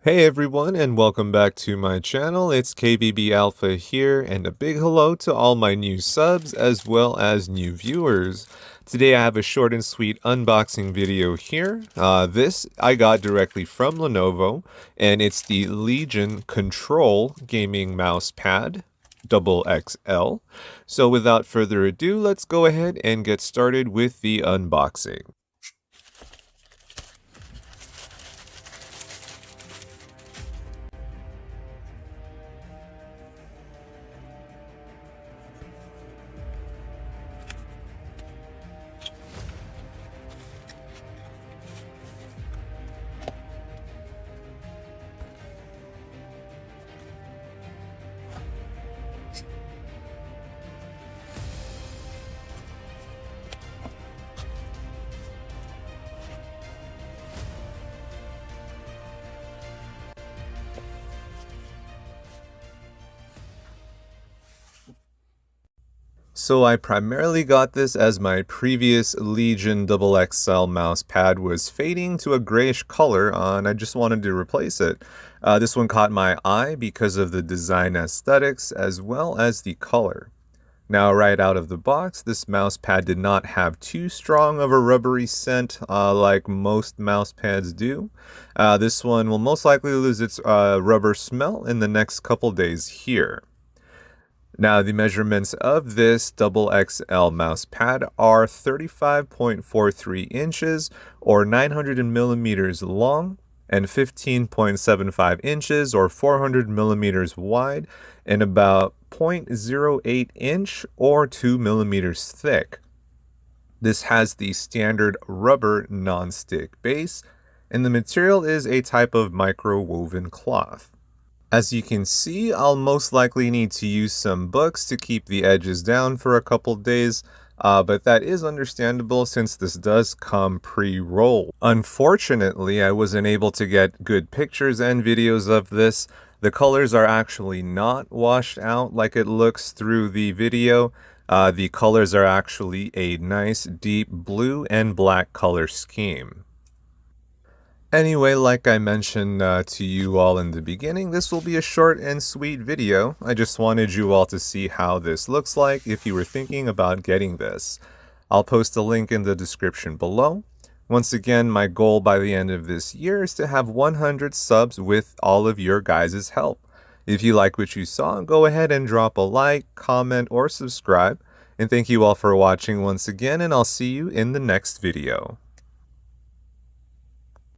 Hey everyone, and welcome back to my channel. It's KBB Alpha here, and a big hello to all my new subs as well as new viewers. Today I have a short and sweet unboxing video here. This I got directly from Lenovo, and it's the Legion Control Gaming Mousepad XXL. So without further ado, let's go ahead and get started with the unboxing. So I primarily got this as my previous Legion XXL mouse pad was fading to a grayish color, and I just wanted to replace it. This one caught my eye because of the design aesthetics as well as the color. Now, right out of the box, this mouse pad did not have too strong of a rubbery scent like most mouse pads do. This one will most likely lose its rubber smell in the next couple days here. Now, the measurements of this XXL mouse pad are 35.43 inches or 900 millimeters long and 15.75 inches or 400 millimeters wide and about 0.08 inch or 2 millimeters thick. This has the standard rubber non-stick base, and the material is a type of micro-woven cloth. As you can see, I'll most likely need to use some books to keep the edges down for a couple days, but that is understandable since this does come pre-rolled. Unfortunately, I wasn't able to get good pictures and videos of this. The colors are actually not washed out like it looks through the video. The colors are actually a nice deep blue and black color scheme. Anyway, like I mentioned to you all in the beginning, this will be a short and sweet video. I just wanted you all to see how this looks like if you were thinking about getting this. I'll post a link in the description below. Once again, my goal by the end of this year is to have 100 subs with all of your guys' help. If you like what you saw, go ahead and drop a like, comment, or subscribe. And thank you all for watching once again, and I'll see you in the next video.